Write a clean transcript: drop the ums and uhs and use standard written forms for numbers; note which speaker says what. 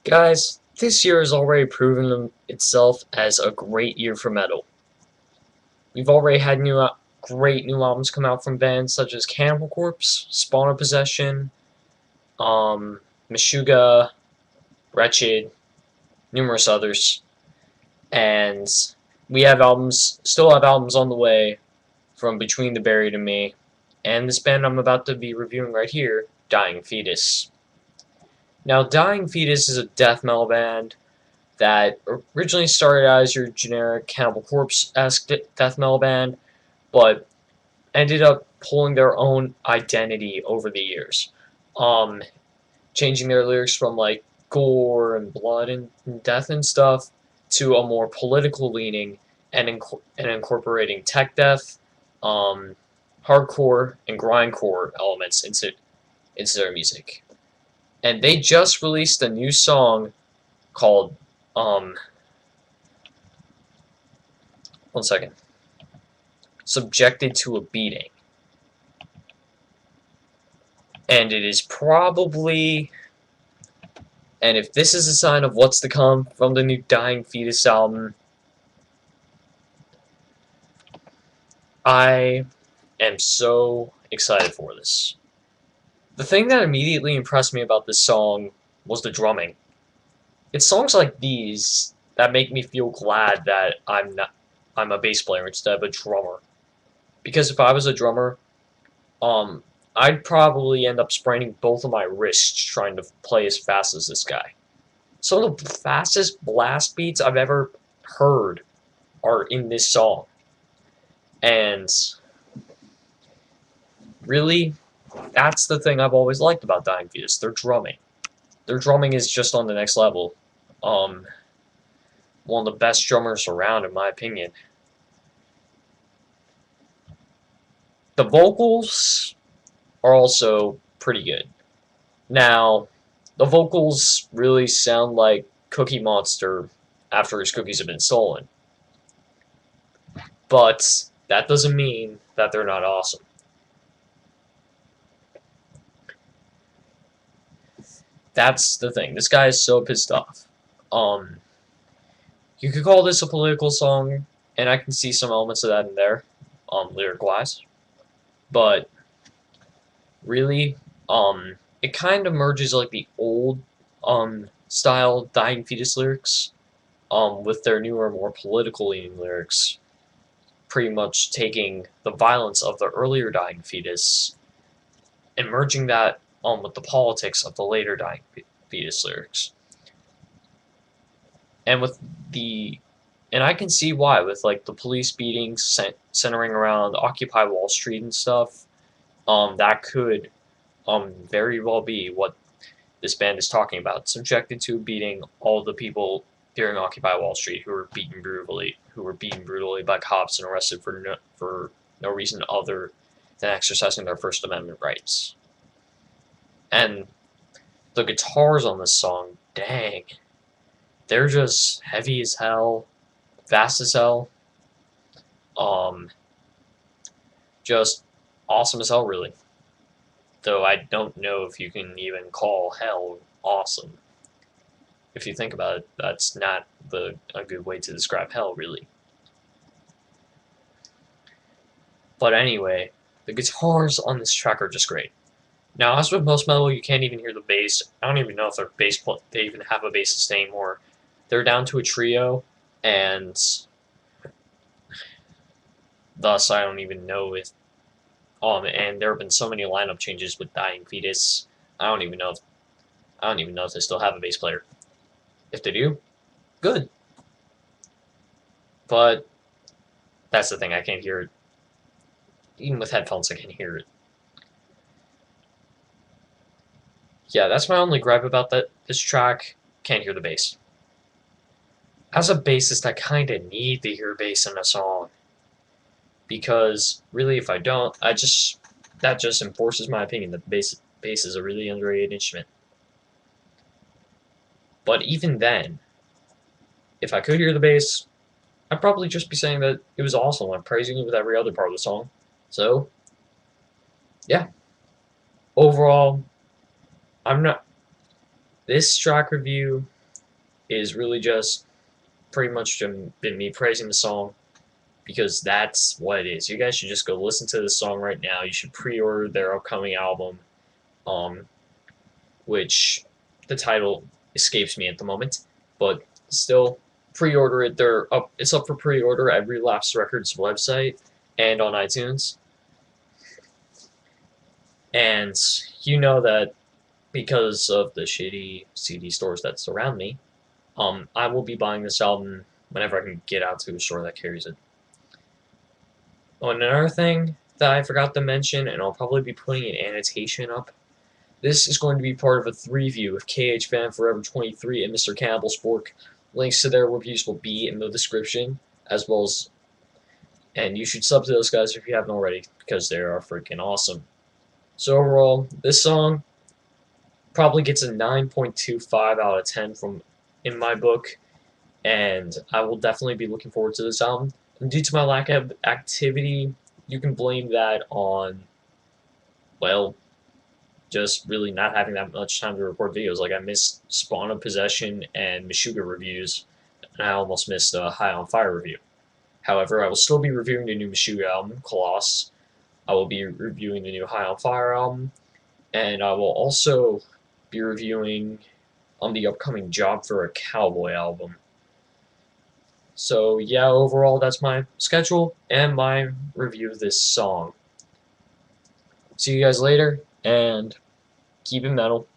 Speaker 1: Guys, this year has already proven itself as a great year for metal. We've already had great new albums come out from bands such as Cannibal Corpse, Spawn of Possession, Meshuggah, Wretched, numerous others, and still have albums on the way from Between the Buried and Me, and this band I'm about to be reviewing right here, Dying Fetus. Now, Dying Fetus is a death metal band that originally started out as your generic Cannibal Corpse-esque death metal band, but ended up pulling their own identity over the years, um, changing their lyrics from like gore and blood and death and stuff to a more political leaning and incorporating tech death, um, hardcore and grindcore elements into their music. And they just released a new song called um, one second. Subjected to a beating. And it is probably, and if this is a sign of what's to come from the new Dying Fetus album, I am so excited for this. The thing that immediately impressed me about this song was the drumming. It's songs like these that make me feel glad that I'm a bass player instead of a drummer. Because if I was a drummer, um, I'd probably end up spraining both of my wrists trying to play as fast as this guy. Some of the fastest blast beats I've ever heard are in this song. And really, that's the thing I've always liked about Dying Fetus, their drumming. Their drumming is just on the next level. Um, One of the best drummers around, in my opinion. The vocals are also pretty good. Now, the vocals really sound like Cookie Monster after his cookies have been stolen. But that doesn't mean that they're not awesome. That's the thing. This guy is so pissed off. Um, you could call this a political song, and I can see some elements of that in there, lyric-wise. But really, it kind of merges like the old, style Dying Fetus lyrics, with their newer, more political-leaning lyrics, pretty much taking the violence of the earlier Dying Fetus and merging that with the politics of the later Dying Fetus lyrics. And with the and I can see why, with like the police beatings centering around Occupy Wall Street and stuff, that could very well be what this band is talking about. Subjected to beating all the people during Occupy Wall Street who were beaten brutally by cops and arrested for no reason other than exercising their First Amendment rights. And the guitars on this song, dang, they're just heavy as hell, fast as hell, um, just awesome as hell, really. Though I don't know if you can even call hell awesome. If you think about it, that's not a good way to describe hell, really. But anyway, the guitars on this track are just great. Now, as with most metal, you can't even hear the bass. I don't even know if they even have a bassist anymore. They're down to a trio, and thus I don't even know if. And there have been so many lineup changes with Dying Fetus. I don't even know if they still have a bass player. If they do, good. But that's the thing, I can't hear it. Even with headphones, I can't hear it. Yeah, that's my only gripe about this track. Can't hear the bass. As a bassist, I kind of need to hear bass in a song. Because, really, if I don't, that just enforces my opinion that bass is a really underrated instrument. But even then, if I could hear the bass, I'd probably just be saying that it was awesome. I'm praising it with every other part of the song. So, yeah. Overall, I'm not. This track review is really just pretty much been me praising the song, because that's what it is. You guys should just go listen to this song right now. You should pre-order their upcoming album, um, which the title escapes me at the moment, but still pre-order it. They're up. It's up for pre-order at Relapse Records website and on iTunes. And you know that because of the shitty CD stores that surround me, I will be buying this album whenever I can get out to a store that carries it. Oh, and another thing that I forgot to mention, and I'll probably be putting an annotation up, this is going to be part of a 3-view of KHfan4ever23 and MrCannibalSpork. Links to their reviews will be in the description, as well as, and you should sub to those guys if you haven't already, because they are freaking awesome. So overall, this song probably gets a 9.25 out of 10 from in my book, and I will definitely be looking forward to this album. And due to my lack of activity, you can blame that on, well, just really not having that much time to record videos. Like, I missed Spawn of Possession and Meshuggah reviews, and I almost missed a High on Fire review. However, I will still be reviewing the new Meshuggah album, Colossus. I will be reviewing the new High on Fire album, and I will also be reviewing the upcoming Job for a Cowboy album. So yeah, overall that's my schedule and my review of this song. See you guys later, and keep it metal.